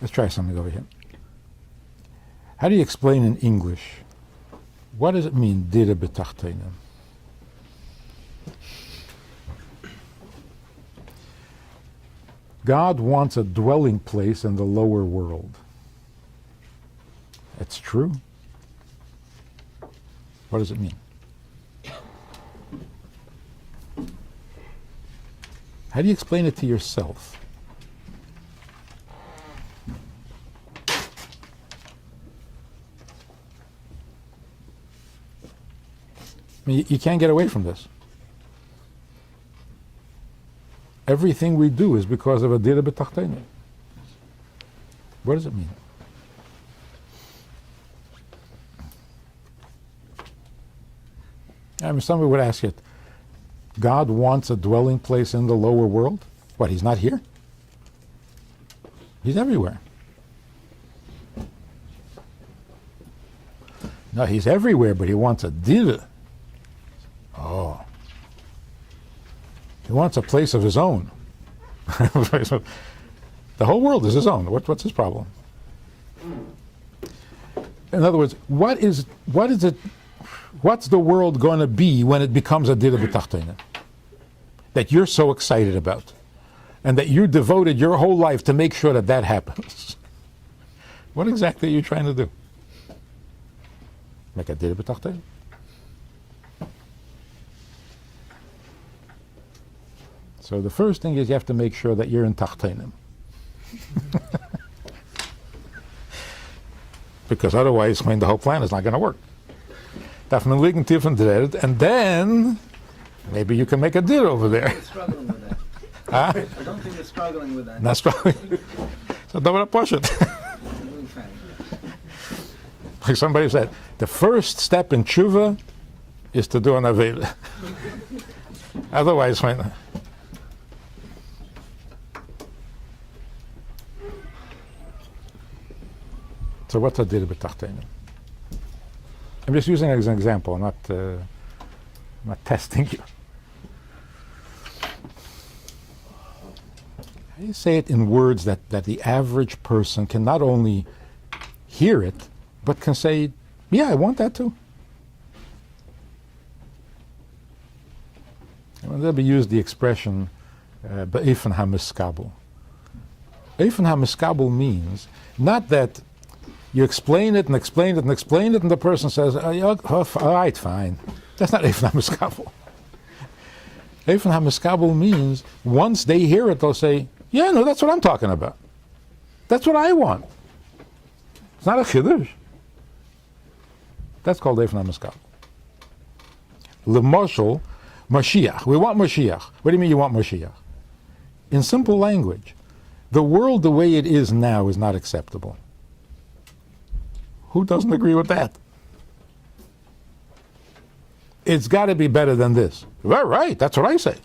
Let's try something over here. How do you explain in English? What does it mean, dira b'tachtenim? God wants a dwelling place in the lower world. That's true. What does it mean? How do you explain it to yourself? I mean, you can't get away from this. Everything we do is because of a dira b'tachtenim. What does it mean? I mean, somebody would ask it, God wants a dwelling place in the lower world? What, he's not here? He's everywhere. No, he's everywhere, but he wants a dira. Oh. He wants a place of his own. The whole world is his own. What's his problem? In other words, what's the world going to be when it becomes a dira b'tachtenim that you're so excited about, and that you devoted your whole life to make sure that that happens? What exactly are you trying to do? Make a dira b'tachtenim? So the first thing is you have to make sure that you're in tachtenim. Because otherwise, the whole plan is not going to work. And then maybe you can make a dira over there. I'm struggling with that. Huh? I don't think you're struggling with that. Not struggling. So don't push it. Like somebody said, the first step in tshuva is to do an aveda. Otherwise, when so what's a dira b'tachtenim? I'm just using it as an example. I'm not testing you. How do you say it in words that the average person can not only hear it, but can say, yeah, I want that too? And then we use the expression be'efen ha-miskabel. Be'efen ha-miskabel means not that you explain it and explain it and explain it, and the person says, all right, fine. That's not Eifn HaMiskabel. Eifn HaMiskabel means once they hear it, they'll say, yeah, no, that's what I'm talking about. That's what I want. It's not a chiddush. That's called Eifn HaMiskabel. L'moshel, Mashiach. We want Mashiach. What do you mean you want Mashiach? In simple language, the world the way it is now is not acceptable. Who doesn't agree with that? It's got to be better than this. Well, right, that's what I say.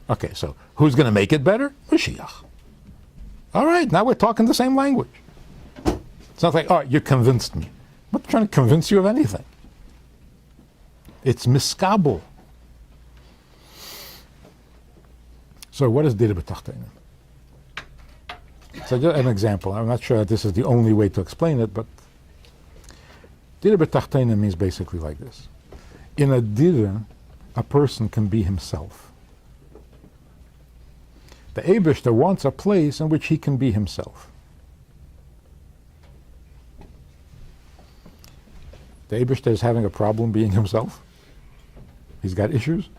Okay, so who's going to make it better? Mashiach. All right, now we're talking the same language. It's not like, oh, you convinced me. I'm not trying to convince you of anything. It's miskabel. So what is dira b'tachtenim? So just an example. I'm not sure that this is the only way to explain it, but dira b'tachtenim means basically like this. In a dira, a person can be himself. The Eibishter wants a place in which he can be himself. The Eibishter is having a problem being himself. He's got issues.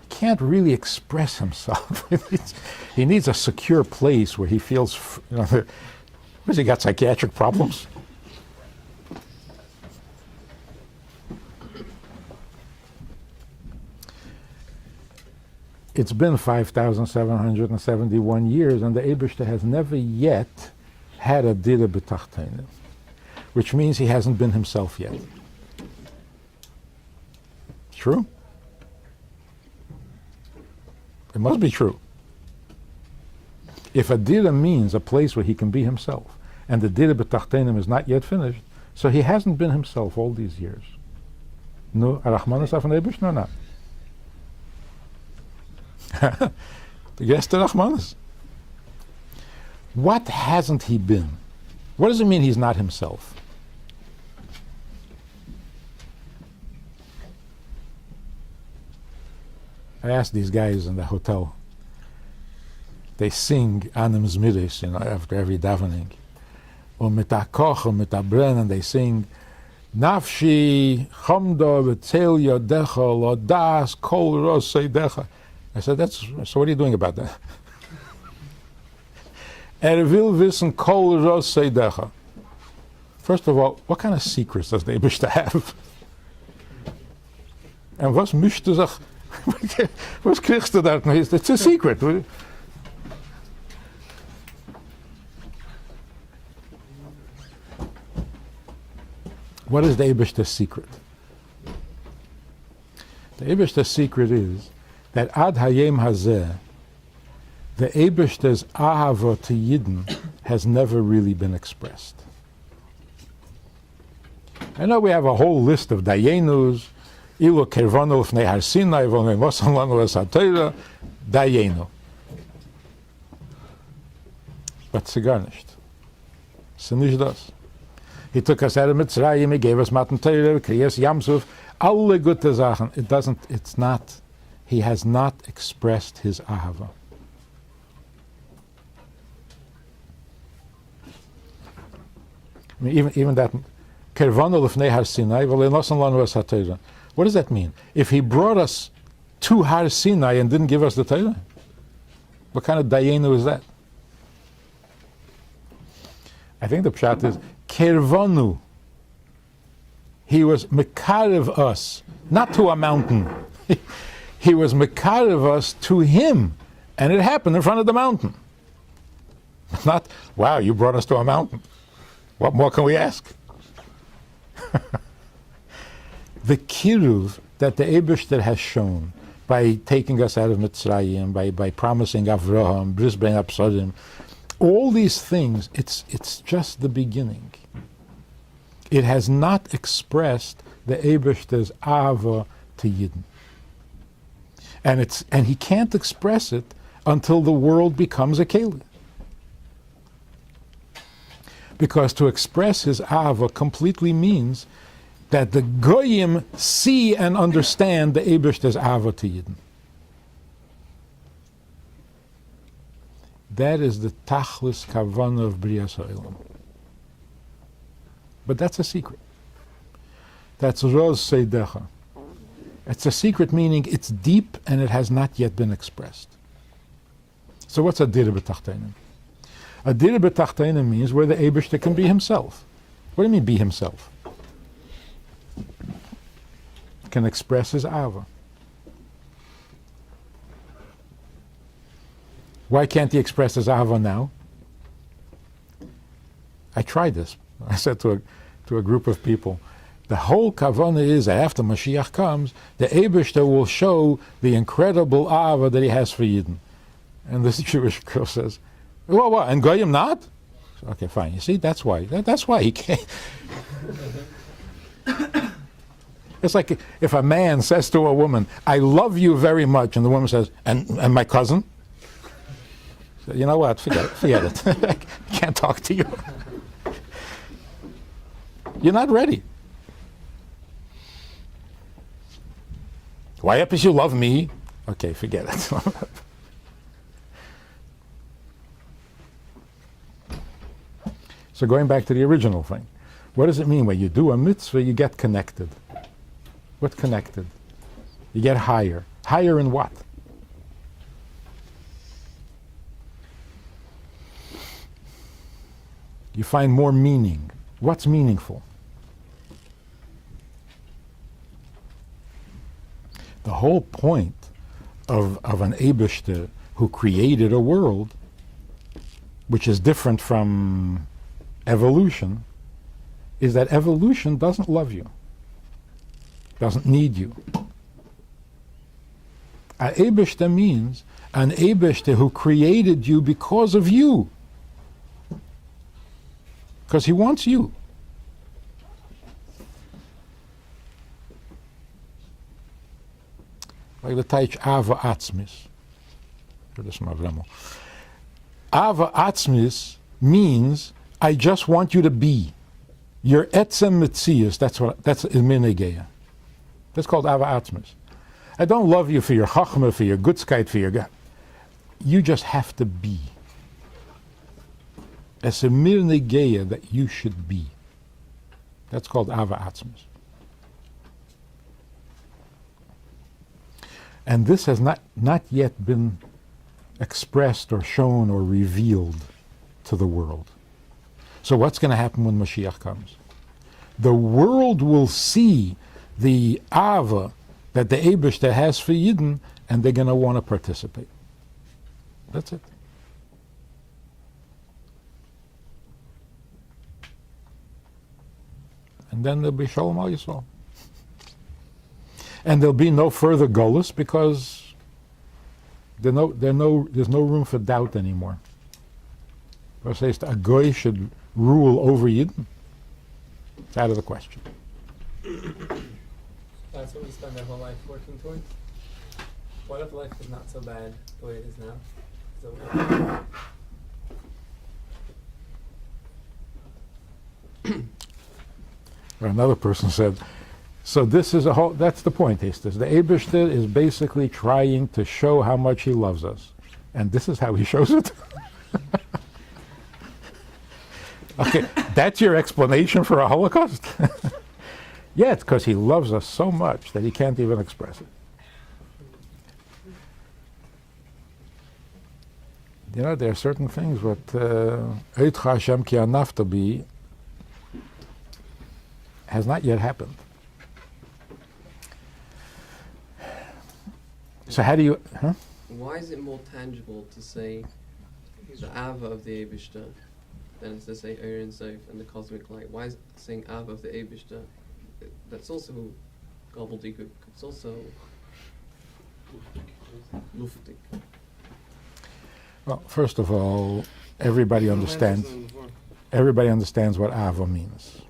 Can't really express himself. He needs a secure place where he feels, has he got psychiatric problems? It's been 5,771 years and the Eibishter has never yet had a dira b'tachtenim, which means he hasn't been himself yet. True? It must be true. If a dira means a place where he can be himself, and the dira b'tachtenim is not yet finished, so he hasn't been himself all these years. No, Arachmanas af Eibishter or not? Yes, the Rachmanis. What hasn't he been? What does it mean he's not himself? I asked these guys in the hotel. They sing Anim Zmiris, after every davening. Und mit der Koch und mit der Brennen, they sing Nafshi Chomdo V'Tzel Yodecha Lo Das Kol Ros Seidecha. I said, so what are you doing about that? Will wissen Kol Ros Seidecha. First of all, what kind of secrets does the Eibishter have? And was möchte sich, was kriegst du da? It's a secret. What is the Eibishter's secret? The Eibishter's secret is that Ad Hayem Hazeh, the Eibishter's Ahava to Yidden has never really been expressed. I know we have a whole list of Dayenus, Ilu Kervanu Lfnei Har Sinai, V'Nei Mosan Lanu L'Satayra, Dayenu. But it's gar nicht. Es ist nicht das. He took us out of Mitzrayim, he gave us Matan Torah, Kriyas Yamsuf, alle gute Sachen. It's not, he has not expressed his Ahava. I mean, even that, Kervanu Lefnei Har Sinai, V'Leinosan Lanu Es HaTorah. What does that mean? If he brought us to Har Sinai and didn't give us the Torah, what kind of Dayenu is that? I think the pshat is Kervanu. He was mekarev us, not to a mountain. He was mekarev us to him, and it happened in front of the mountain. Not, wow, you brought us to a mountain. What more can we ask? The kiruv that the Eibishter has shown by taking us out of Mitzrayim, by promising Avraham, Bris Ben Absodim, all these things, it's just the beginning. It has not expressed the Eibishter's Ava to Yidden. And he can't express it until the world becomes a Keli. Because to express his Ava completely means that the Goyim see and understand the Eibishter's Ava to Yidden. That is the Tachlis Kavanah of Brias HaOlam. But that's a secret. That's Roz Seidecha. It's a secret meaning it's deep and it has not yet been expressed. So what's a Dir B'Tachtenim? A Dir B'Tachtenim means where the Eibishter can be himself. What do you mean be himself? Can express his Ava. Why can't he express his Ava now? I tried this. I said to a group of people, the whole kavanah is that after Mashiach comes, the Eibishter will show the incredible Ava that he has for Yidden. And this Jewish girl says, what, and Goyim not? Okay, fine. You see, that's why. That's why he can't. It's like if a man says to a woman, I love you very much, and the woman says, and my cousin? So, you know what, forget it. I can't talk to you. You're not ready. Why up is you love me? Okay, forget it. So going back to the original thing, what does it mean when you do a mitzvah, you get connected? What connected? You get higher. Higher in what? You find more meaning. What's meaningful? The whole point of an Eibishter who created a world which is different from evolution is that evolution doesn't love you, doesn't need you. An Eibishter means an Eibishter who created you because of you. Because he wants you. Like the Taich Ava Atzmis. Ava atzmis means I just want you to be. Your etzem mitzias, that's iminegeya. That's called ava atzmis. I don't love you for your chachma, for your gutzkeit, for your... You just have to be. It's a mirnegeya that you should be. That's called ava atzmis. And this has not yet been expressed or shown or revealed to the world. So what's going to happen when Mashiach comes? The world will see the ava that the Eibishter has for Yidden, and they're going to want to participate. That's it. And then there'll be Shalom Al Yisrael. And there'll be no further Golus because there's no room for doubt anymore. Or says a Goy should rule over Yidden. It's out of the question. That's what we spend our whole life working towards. What if life is not so bad the way it is now? Or another person said, so this is that's the point, Estes. The Eibishter is basically trying to show how much he loves us. And this is how he shows it. Okay, that's your explanation for a Holocaust? Yeah, it's because he loves us so much that he can't even express it. You know, there are certain things what Eitcha Hashem ki anaftabi has not yet happened. So how do you... Huh? Why is it more tangible to say the Ava of the Eibishter than it's to say Ein Sof and the cosmic light? Why is saying Ava of the Eibishter? That's also gobbledygook. It's also luftig. Well, first of all, everybody understands what Ava means.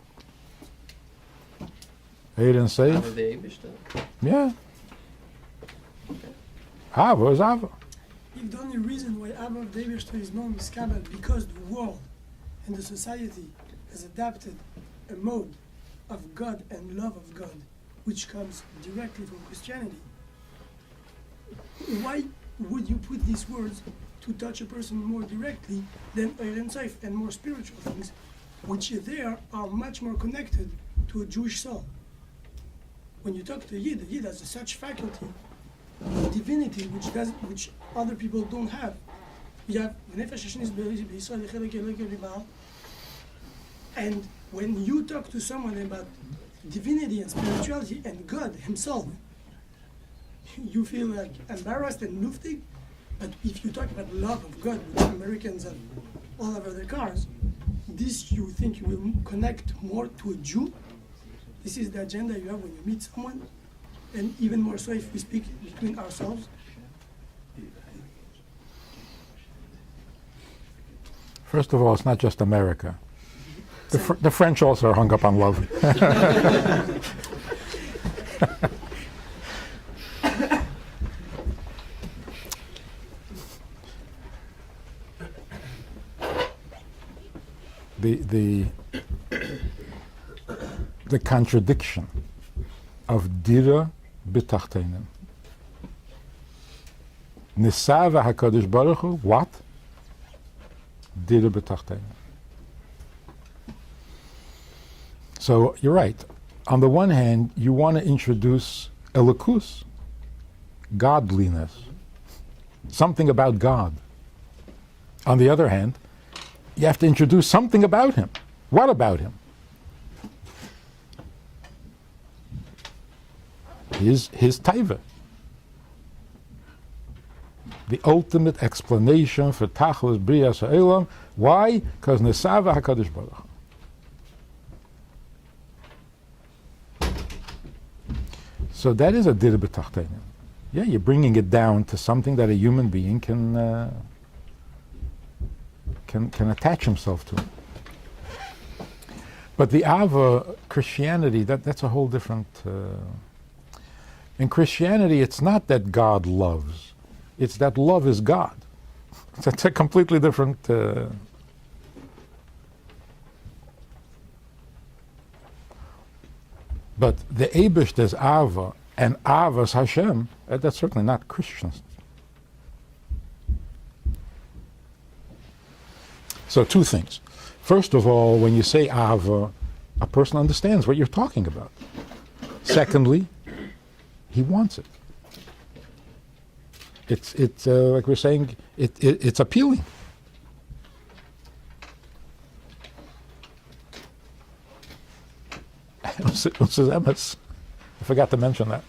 Ein Sof? Ava of the Eibishter? Yeah. Ava is Ava. If the only reason why Ava of the Eibishter is known as Chabad because the world and the society has adapted a mode of God and love of God, which comes directly from Christianity. Why would you put these words to touch a person more directly than Ein Sof and more spiritual things, which there are much more connected to a Jewish soul? When you talk to a Yid has such faculty, divinity, which other people don't have. You have and when you talk to someone about divinity and spirituality and God himself, you feel like embarrassed and luftig. But if you talk about love of God, which Americans have all over their cars, this you think you will connect more to a Jew. This is the agenda you have when you meet someone, and even more so if we speak between ourselves. First of all, it's not just America. The French also are hung up on love. the contradiction of Dira b'tachteinen. Nisava HaKadosh Baruch Hu, what? Dira b'tachteinen. So you're right. On the one hand, you want to introduce elikus, godliness, something about God. On the other hand, you have to introduce something about him. What about him? His taiva. The ultimate explanation for Tachlis Brias Ha'olam. Why? Because Nesava HaKadosh Baruch Hu. So that is a dir b'tachteinen. Yeah, you're bringing it down to something that a human being can attach himself to. But the Ava, Christianity, that's a whole different... in Christianity, it's not that God loves. It's that love is God. That's a completely different. But the Eibishter's Ava and Ava's Hashem, that's certainly not Christians. So two things. First of all, when you say Ava, a person understands what you're talking about. Secondly, he wants it. It's like we're saying, it's appealing. I forgot to mention that.